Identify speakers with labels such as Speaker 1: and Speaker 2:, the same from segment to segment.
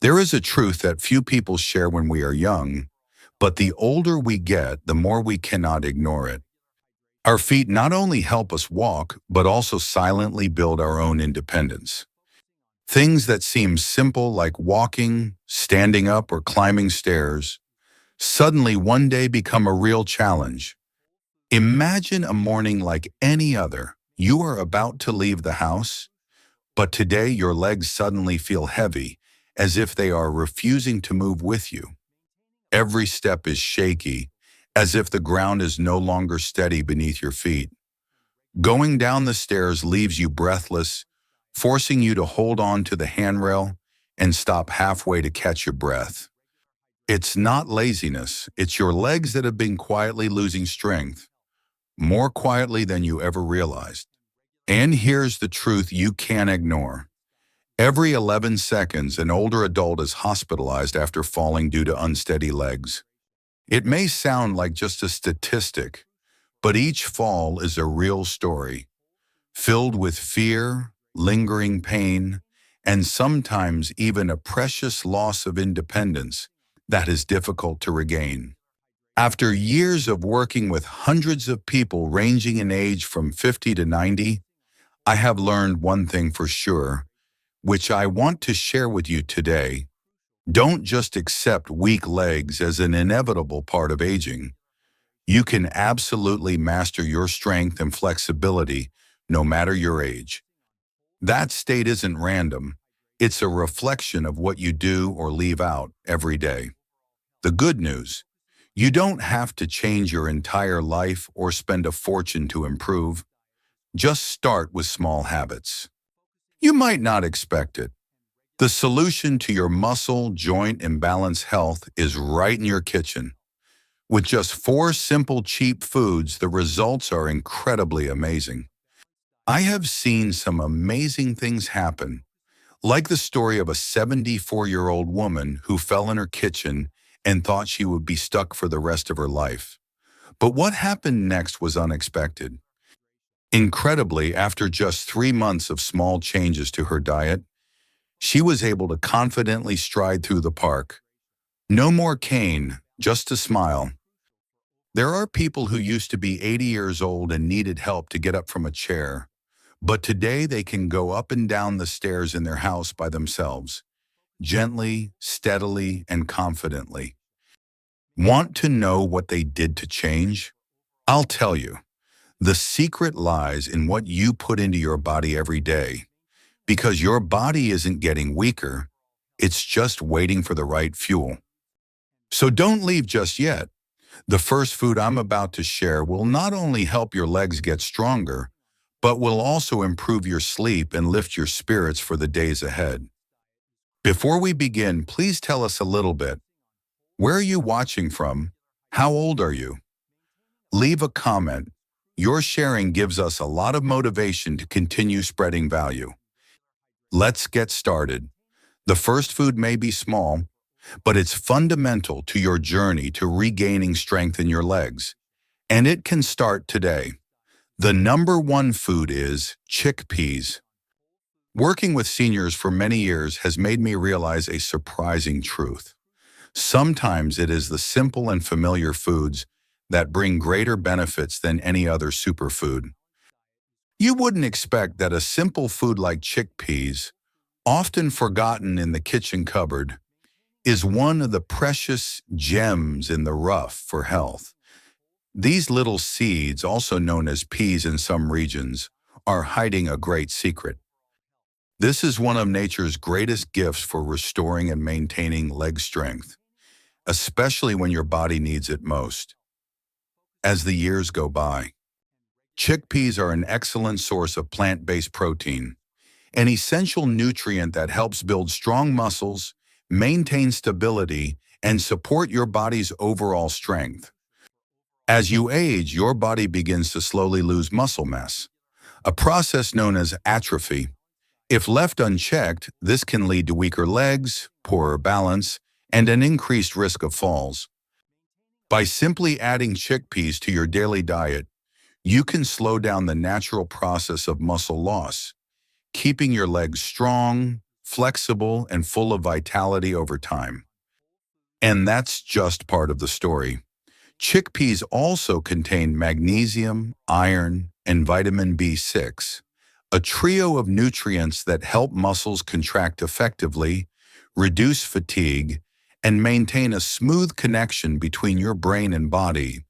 Speaker 1: There is a truth that few people share when we are young, but the older we get, the more we cannot ignore it. Our feet not only help us walk, but also silently build our own independence. Things that seem simple like walking, standing up, or climbing stairs, suddenly one day become a real challenge. Imagine a morning like any other. You are about to leave the house, but today your legs suddenly feel heavy, as if they are refusing to move with you. Every step is shaky, as if the ground is no longer steady beneath your feet. Going down the stairs leaves you breathless, forcing you to hold on to the handrail and stop halfway to catch your breath. It's not laziness, it's your legs that have been quietly losing strength, more quietly than you ever realized. And here's the truth you can't ignore. Every 11 seconds, an older adult is hospitalized after falling due to unsteady legs. It may sound like just a statistic, but each fall is a real story, filled with fear, lingering pain, and sometimes even a precious loss of independence that is difficult to regain. After years of working with hundreds of people ranging in age from 50 to 90, I have learned one thing for sure, which I want to share with you today. Don't just accept weak legs as an inevitable part of aging. You can absolutely master your strength and flexibility no matter your age. That state isn't random. It's a reflection of what you do or leave out every day. The good news, you don't have to change your entire life or spend a fortune to improve. Just start with small habits. You might not expect it. The solution to your muscle, joint, and balance health is right in your kitchen. With just 4 simple, cheap foods, the results are incredibly amazing. I have seen some amazing things happen, like the story of a 74-year-old woman who fell in her kitchen and thought she would be stuck for the rest of her life. But what happened next was unexpected. Incredibly, after just 3 months of small changes to her diet, she was able to confidently stride through the park. No more cane, just a smile. There are people who used to be 80 years old and needed help to get up from a chair, but today they can go up and down the stairs in their house by themselves, gently, steadily, and confidently. Want to know what they did to change? I'll tell you. The secret lies in what you put into your body every day, because your body isn't getting weaker, it's just waiting for the right fuel. So don't leave just yet. The first food I'm about to share will not only help your legs get stronger, but will also improve your sleep and lift your spirits for the days ahead. Before we begin, please tell us a little bit. Where are you watching from? How old are you? Leave a comment. Your sharing gives us a lot of motivation to continue spreading value. Let's get started. The first food may be small, but it's fundamental to your journey to regaining strength in your legs. And it can start today. The number one food is chickpeas. Working with seniors for many years has made me realize a surprising truth. Sometimes it is the simple and familiar foods that bring greater benefits than any other superfood. You wouldn't expect that a simple food like chickpeas, often forgotten in the kitchen cupboard, is one of the precious gems in the rough for health. These little seeds, also known as peas in some regions, are hiding a great secret. This is one of nature's greatest gifts for restoring and maintaining leg strength, especially when your body needs it most. As the years go by, chickpeas are an excellent source of plant-based protein, an essential nutrient that helps build strong muscles, maintain stability, and support your body's overall strength. As you age, your body begins to slowly lose muscle mass, a process known as atrophy. If left unchecked, this can lead to weaker legs, poorer balance, and an increased risk of falls. By simply adding chickpeas to your daily diet, you can slow down the natural process of muscle loss, keeping your legs strong, flexible, and full of vitality over time. And that's just part of the story. Chickpeas also contain magnesium, iron, and vitamin B6, a trio of nutrients that help muscles contract effectively, reduce fatigue, and maintain a smooth connection between your brain and body.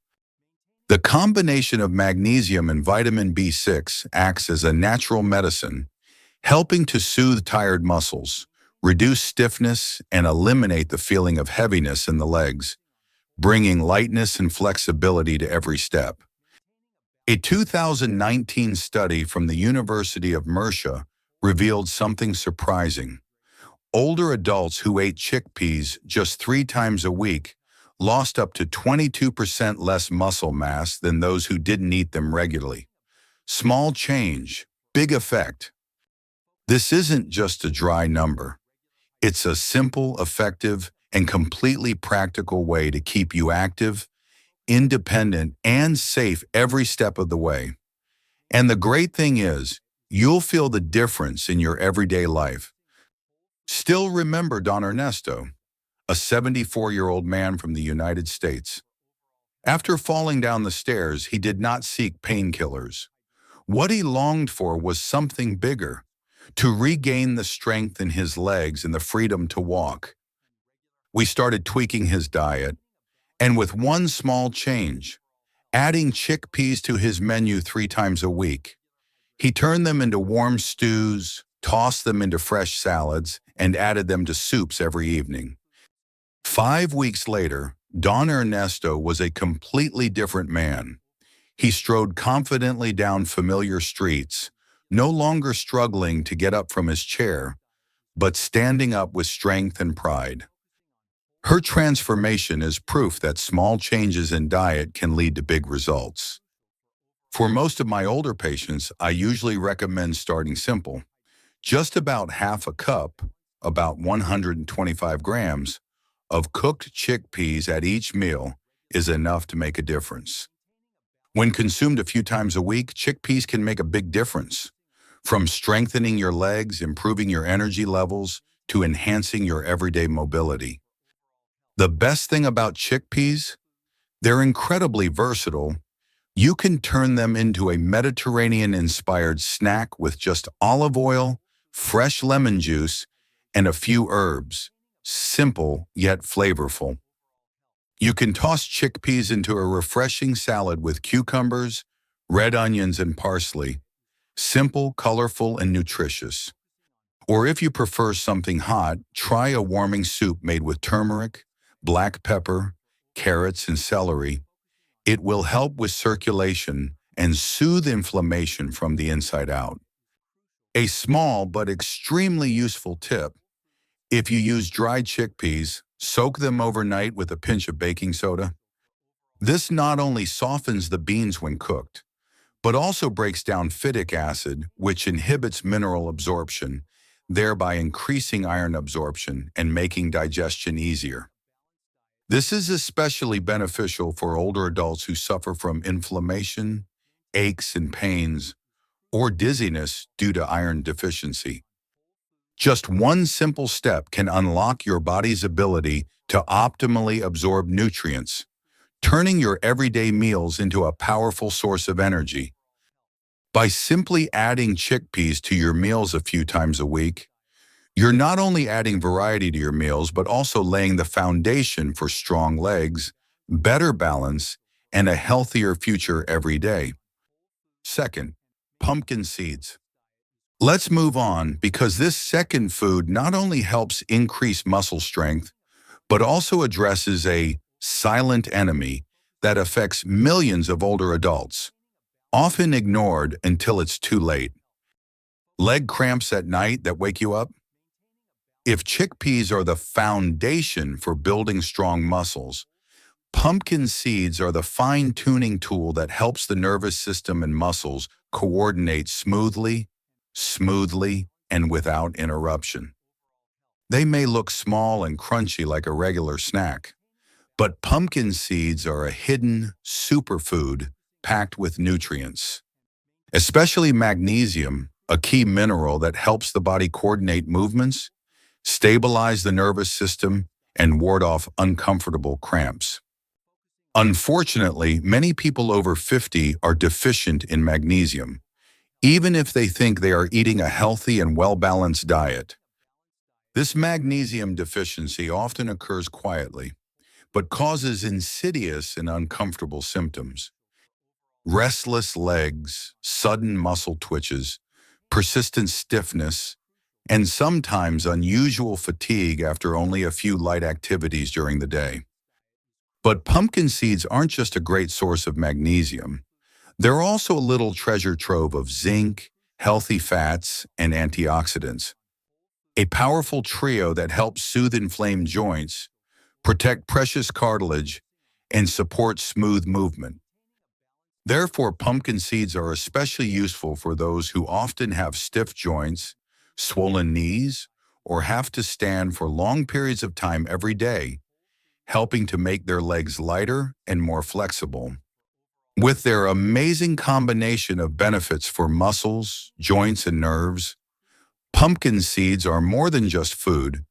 Speaker 1: The combination of magnesium and vitamin B6 acts as a natural medicine, helping to soothe tired muscles, reduce stiffness, and eliminate the feeling of heaviness in the legs, bringing lightness and flexibility to every step. A 2019 study from the University of Mercia revealed something surprising. Older adults who ate chickpeas just 3 times a week lost up to 22% less muscle mass than those who didn't eat them regularly. Small change, big effect. This isn't just a dry number. It's a simple, effective, and completely practical way to keep you active, independent, and safe every step of the way. And the great thing is, you'll feel the difference in your everyday life. Still remember Don Ernesto, a 74-year-old man from the United States. After falling down the stairs, he did not seek painkillers. What he longed for was something bigger, to regain the strength in his legs and the freedom to walk. We started tweaking his diet, and with one small change, adding chickpeas to his menu 3 times a week. He turned them into warm stews, tossed them into fresh salads, and added them to soups every evening. 5 weeks later, Don Ernesto was a completely different man. He strode confidently down familiar streets, no longer struggling to get up from his chair, but standing up with strength and pride. Her transformation is proof that small changes in diet can lead to big results. For most of my older patients, I usually recommend starting simple. Just about half a cup, about 125 grams, of cooked chickpeas at each meal is enough to make a difference. When consumed a few times a week, chickpeas can make a big difference. From strengthening your legs, improving your energy levels, to enhancing your everyday mobility. The best thing about chickpeas? They're incredibly versatile. You can turn them into a Mediterranean-inspired snack with just olive oil, fresh lemon juice, and a few herbs. Simple yet flavorful. You can toss chickpeas into a refreshing salad with cucumbers, red onions, and parsley. Simple, colorful, and nutritious. Or if you prefer something hot, try a warming soup made with turmeric, black pepper, carrots, and celery. It will help with circulation and soothe inflammation from the inside out. A small but extremely useful tip: if you use dried chickpeas, soak them overnight with a pinch of baking soda. This not only softens the beans when cooked, but also breaks down phytic acid, which inhibits mineral absorption, thereby increasing iron absorption and making digestion easier. This is especially beneficial for older adults who suffer from inflammation, aches and pains, or dizziness due to iron deficiency. Just one simple step can unlock your body's ability to optimally absorb nutrients, turning your everyday meals into a powerful source of energy. By simply adding chickpeas to your meals a few times a week, you're not only adding variety to your meals, but also laying the foundation for strong legs, better balance, and a healthier future every day. Second, pumpkin seeds. Let's move on, because this second food not only helps increase muscle strength, but also addresses a silent enemy that affects millions of older adults, often ignored until it's too late. Leg cramps at night that wake you up? If chickpeas are the foundation for building strong muscles, pumpkin seeds are the fine-tuning tool that helps the nervous system and muscles coordinate smoothly, and without interruption. They may look small and crunchy like a regular snack, but pumpkin seeds are a hidden superfood packed with nutrients, especially magnesium, a key mineral that helps the body coordinate movements, stabilize the nervous system, and ward off uncomfortable cramps. Unfortunately, many people over 50 are deficient in magnesium, even if they think they are eating a healthy and well-balanced diet. This magnesium deficiency often occurs quietly, but causes insidious and uncomfortable symptoms. Restless legs, sudden muscle twitches, persistent stiffness, and sometimes unusual fatigue after only a few light activities during the day. But pumpkin seeds aren't just a great source of magnesium. They're also a little treasure trove of zinc, healthy fats, and antioxidants. A powerful trio that helps soothe inflamed joints, protect precious cartilage, and support smooth movement. Therefore, pumpkin seeds are especially useful for those who often have stiff joints, swollen knees, or have to stand for long periods of time every day, helping to make their legs lighter and more flexible. With their amazing combination of benefits for muscles, joints, and nerves, pumpkin seeds are more than just food.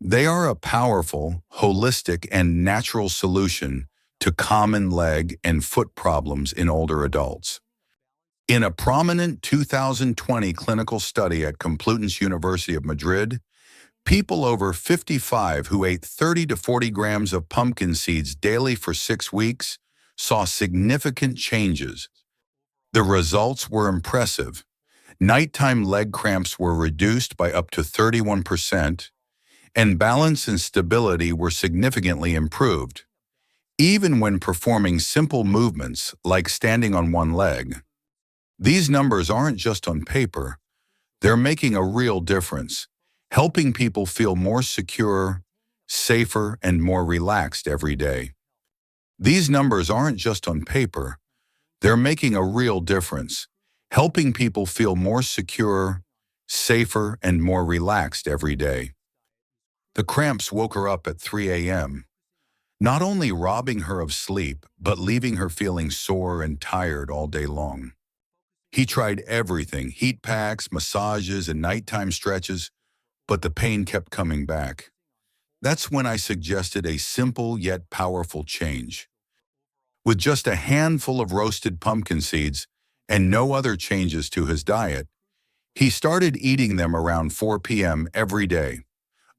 Speaker 1: They are a powerful, holistic, and natural solution to common leg and foot problems in older adults. In a prominent 2020 clinical study at Complutense University of Madrid, people over 55 who ate 30 to 40 grams of pumpkin seeds daily for 6 weeks saw significant changes. The results were impressive. Nighttime leg cramps were reduced by up to 31%, and balance and stability were significantly improved, even when performing simple movements like standing on one leg. These numbers aren't just on paper, they're making a real difference, helping people feel more secure, safer, and more relaxed every day. These numbers aren't just on paper, they're making a real difference, helping people feel more secure, safer, and more relaxed every day. The cramps woke her up at 3 a.m., not only robbing her of sleep, but leaving her feeling sore and tired all day long. He tried everything, heat packs, massages, and nighttime stretches, but the pain kept coming back. That's when I suggested a simple yet powerful change. With just a handful of roasted pumpkin seeds and no other changes to his diet, he started eating them around 4 p.m. every day.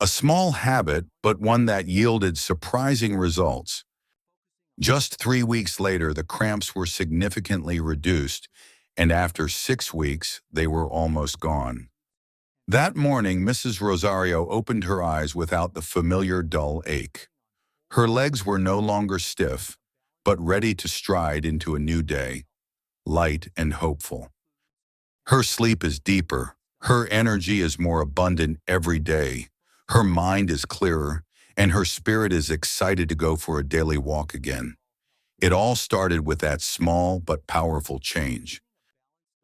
Speaker 1: A small habit, but one that yielded surprising results. Just 3 weeks later, the cramps were significantly reduced, and after 6 weeks, they were almost gone. That morning, Mrs. Rosario opened her eyes without the familiar dull ache. Her legs were no longer stiff, but ready to stride into a new day, light and hopeful. Her sleep is deeper, her energy is more abundant every day, her mind is clearer, and her spirit is excited to go for a daily walk again. It all started with that small but powerful change.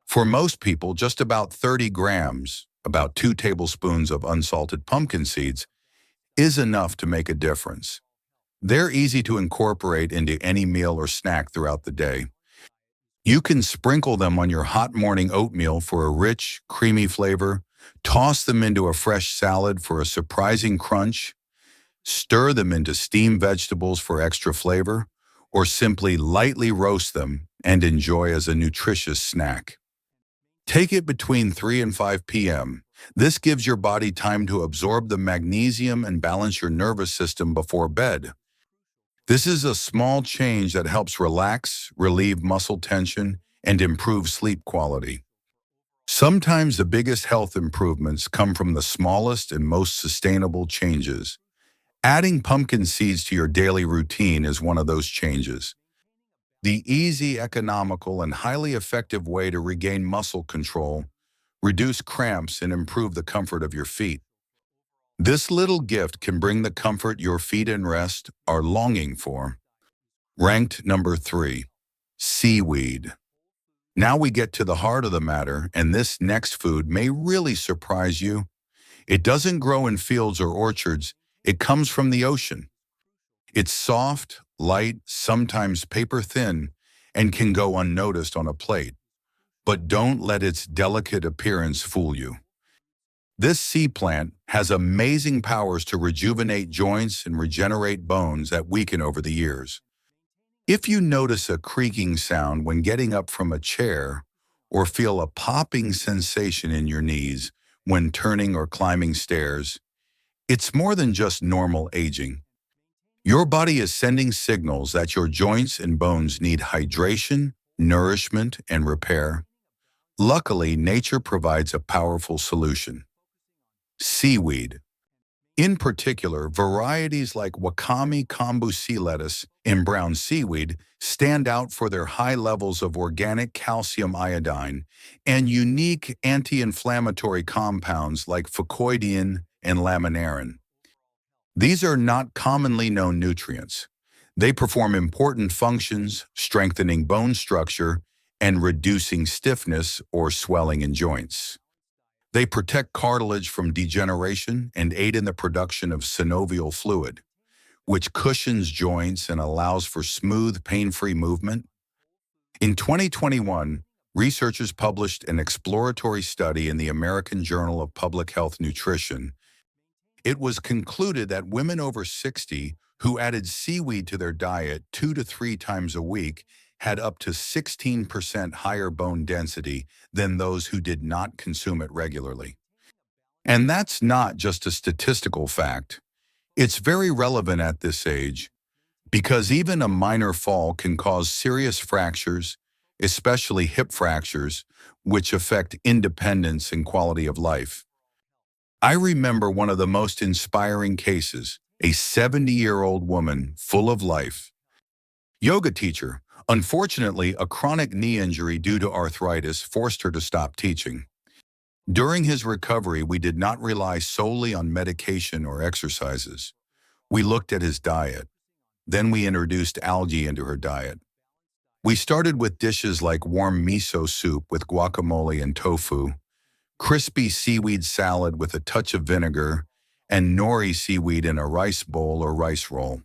Speaker 1: For most people, just about 30 grams, about 2 tablespoons of unsalted pumpkin seeds, is enough to make a difference. They're easy to incorporate into any meal or snack throughout the day. You can sprinkle them on your hot morning oatmeal for a rich, creamy flavor, toss them into a fresh salad for a surprising crunch, stir them into steamed vegetables for extra flavor, or simply lightly roast them and enjoy as a nutritious snack. Take it between 3 and 5 p.m. This gives your body time to absorb the magnesium and balance your nervous system before bed. This is a small change that helps relax, relieve muscle tension, and improve sleep quality. Sometimes the biggest health improvements come from the smallest and most sustainable changes. Adding pumpkin seeds to your daily routine is one of those changes. The easy, economical, and highly effective way to regain muscle control, reduce cramps, and improve the comfort of your feet. This little gift can bring the comfort your feet and rest are longing for. Ranked number 3, seaweed. Now we get to the heart of the matter, and this next food may really surprise you. It doesn't grow in fields or orchards, it comes from the ocean. It's soft, light, sometimes paper thin, and can go unnoticed on a plate. But don't let its delicate appearance fool you. This sea plant has amazing powers to rejuvenate joints and regenerate bones that weaken over the years. If you notice a creaking sound when getting up from a chair or feel a popping sensation in your knees when turning or climbing stairs, it's more than just normal aging. Your body is sending signals that your joints and bones need hydration, nourishment, and repair. Luckily, nature provides a powerful solution. Seaweed. In particular, varieties like wakame kombu sea lettuce and brown seaweed stand out for their high levels of organic calcium iodine and unique anti-inflammatory compounds like fucoidiin and laminarin. These are not commonly known nutrients. They perform important functions, strengthening bone structure and reducing stiffness or swelling in joints. They protect cartilage from degeneration and aid in the production of synovial fluid, which cushions joints and allows for smooth, pain-free movement. In 2021, researchers published an exploratory study in the American Journal of Public Health Nutrition. It was concluded that women over 60 who added seaweed to their diet 2 to 3 times a week had up to 16% higher bone density than those who did not consume it regularly. And that's not just a statistical fact. It's very relevant at this age because even a minor fall can cause serious fractures, especially hip fractures, which affect independence and quality of life. I remember one of the most inspiring cases, a 70-year-old woman full of life. Yoga teacher. Unfortunately, a chronic knee injury due to arthritis forced her to stop teaching. During his recovery, we did not rely solely on medication or exercises. We looked at his diet. Then we introduced algae into her diet. We started with dishes like warm miso soup with guacamole and tofu, crispy seaweed salad with a touch of vinegar, and nori seaweed in a rice bowl or rice roll.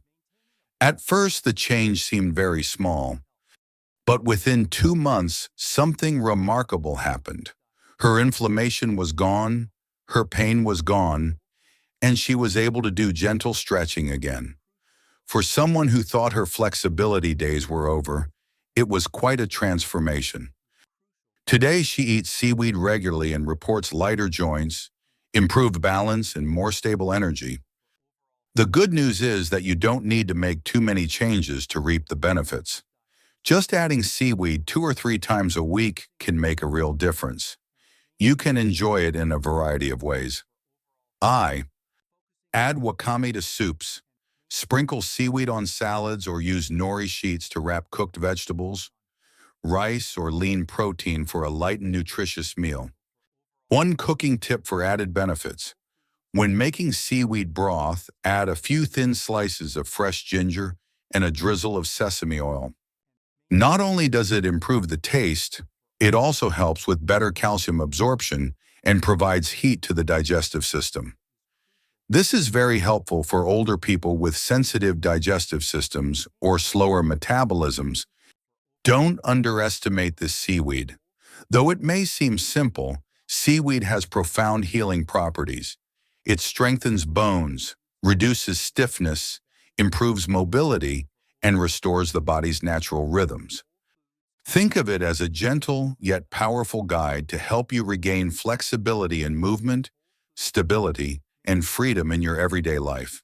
Speaker 1: At first, the change seemed very small, but within 2 months, something remarkable happened. Her inflammation was gone, her pain was gone, and she was able to do gentle stretching again. For someone who thought her flexibility days were over, it was quite a transformation. Today, she eats seaweed regularly and reports lighter joints, improved balance, and more stable energy. The good news is that you don't need to make too many changes to reap the benefits. Just adding seaweed 2 or 3 times a week can make a real difference. You can enjoy it in a variety of ways. Add wakame to soups. Sprinkle seaweed on salads or use nori sheets to wrap cooked vegetables. Rice or lean protein for a light and nutritious meal. One cooking tip for added benefits. When making seaweed broth, add a few thin slices of fresh ginger and a drizzle of sesame oil. Not only does it improve the taste, it also helps with better calcium absorption and provides heat to the digestive system. This is very helpful for older people with sensitive digestive systems or slower metabolisms. Don't underestimate this seaweed. Though it may seem simple, seaweed has profound healing properties. It strengthens bones, reduces stiffness, improves mobility, and restores the body's natural rhythms. Think of it as a gentle yet powerful guide to help you regain flexibility in movement, stability, and freedom in your everyday life.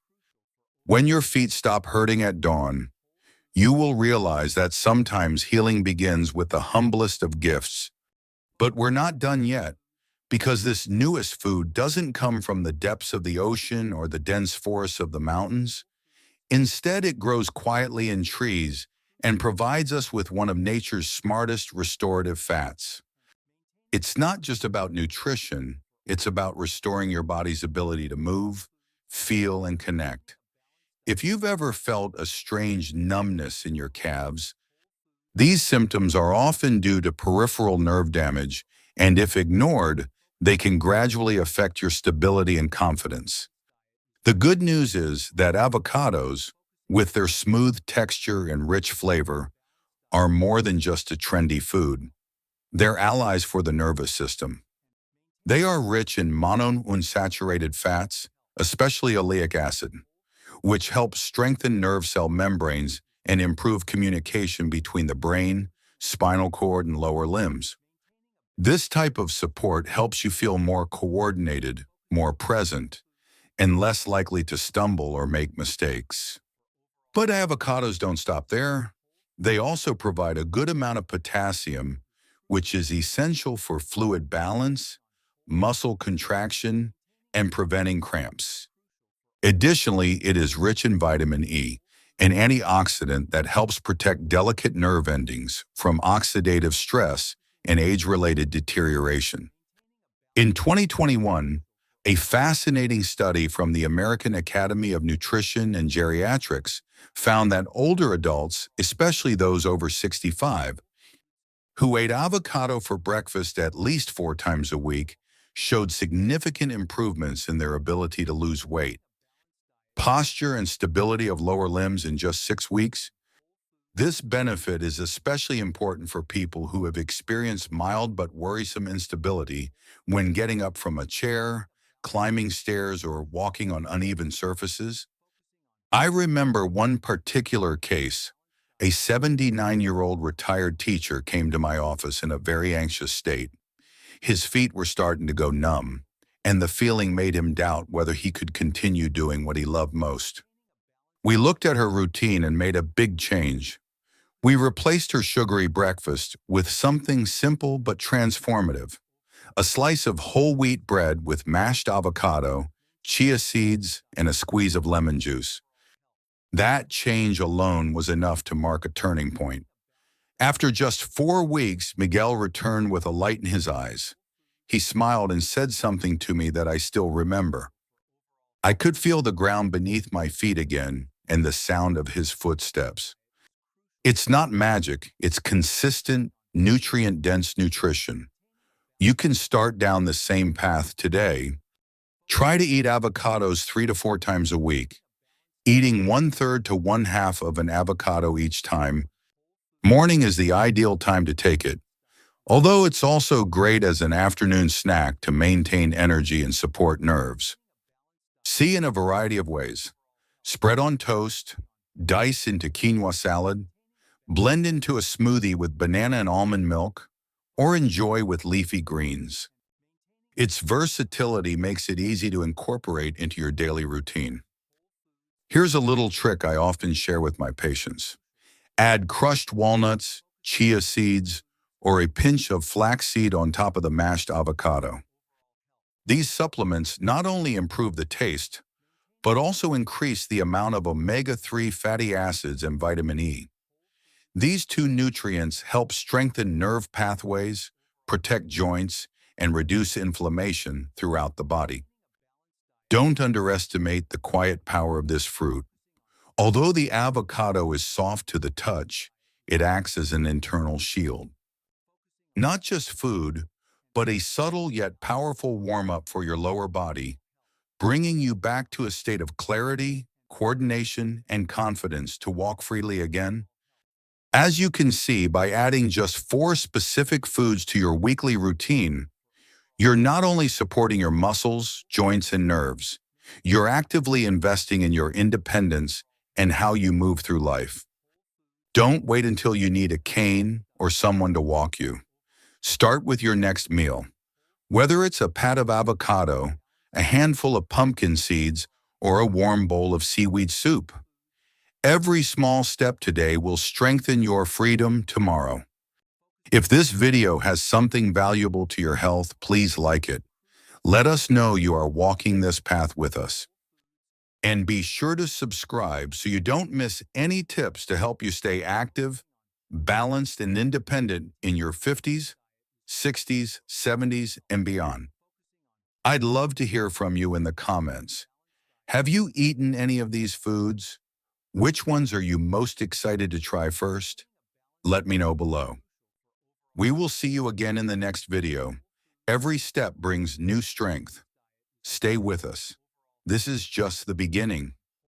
Speaker 1: When your feet stop hurting at dawn, you will realize that sometimes healing begins with the humblest of gifts. But we're not done yet, because this newest food doesn't come from the depths of the ocean or the dense forests of the mountains. Instead, it grows quietly in trees and provides us with one of nature's smartest restorative fats. It's not just about nutrition, it's about restoring your body's ability to move, feel, and connect. If you've ever felt a strange numbness in your calves, these symptoms are often due to peripheral nerve damage, and if ignored, they can gradually affect your stability and confidence. The good news is that avocados, with their smooth texture and rich flavor, are more than just a trendy food. They're allies for the nervous system. They are rich in monounsaturated fats, especially oleic acid, which helps strengthen nerve cell membranes and improve communication between the brain, spinal cord, and lower limbs. This type of support helps you feel more coordinated, more present, and less likely to stumble or make mistakes. But avocados don't stop there. They also provide a good amount of potassium, which is essential for fluid balance, muscle contraction, and preventing cramps. Additionally, it is rich in vitamin E, an antioxidant that helps protect delicate nerve endings from oxidative stress and age-related deterioration. In 2021, a fascinating study from the American Academy of Nutrition and Geriatrics found that older adults, especially those over 65, who ate avocado for breakfast at least 4 times a week, showed significant improvements in their ability to lose weight, posture, and stability of lower limbs in just 6 weeks. This benefit is especially important for people who have experienced mild but worrisome instability when getting up from a chair, climbing stairs, or walking on uneven surfaces. I remember one particular case. A 79-year-old retired teacher came to my office in a very anxious state. His feet were starting to go numb, and the feeling made him doubt whether he could continue doing what he loved most. We looked at her routine and made a big change. We replaced her sugary breakfast with something simple but transformative: a slice of whole wheat bread with mashed avocado, chia seeds, and a squeeze of lemon juice. That change alone was enough to mark a turning point. After just 4 weeks, Miguel returned with a light in his eyes. He smiled and said something to me that I still remember. I could feel the ground beneath my feet again and the sound of his footsteps. It's not magic, it's consistent, nutrient-dense nutrition. You can start down the same path today. Try to eat avocados 3 to 4 times a week, eating 1/3 to 1/2 of an avocado each time. Morning is the ideal time to take it, although it's also great as an afternoon snack to maintain energy and support nerves. See in a variety of ways: spread on toast, dice into quinoa salad, blend into a smoothie with banana and almond milk, or enjoy with leafy greens. Its versatility makes it easy to incorporate into your daily routine. Here's a little trick I often share with my patients. Add crushed walnuts, chia seeds, or a pinch of flaxseed on top of the mashed avocado. These supplements not only improve the taste, but also increase the amount of omega-3 fatty acids and vitamin E. These two nutrients help strengthen nerve pathways, protect joints, and reduce inflammation throughout the body. Don't underestimate the quiet power of this fruit. Although the avocado is soft to the touch, it acts as an internal shield. Not just food, but a subtle yet powerful warm-up for your lower body, bringing you back to a state of clarity, coordination, and confidence to walk freely again. As you can see, by adding just 4 specific foods to your weekly routine, you're not only supporting your muscles, joints, and nerves, you're actively investing in your independence and how you move through life. Don't wait until you need a cane or someone to walk you. Start with your next meal. Whether it's a pat of avocado, a handful of pumpkin seeds, or a warm bowl of seaweed soup, every small step today will strengthen your freedom tomorrow. If this video has something valuable to your health, please like it. Let us know you are walking this path with us. And be sure to subscribe so you don't miss any tips to help you stay active, balanced, and independent in your 50s, 60s, 70s, and beyond. I'd love to hear from you in the comments. Have you eaten any of these foods? Which ones are you most excited to try first? Let me know below. We will see you again in the next video. Every step brings new strength. Stay with us. This is just the beginning.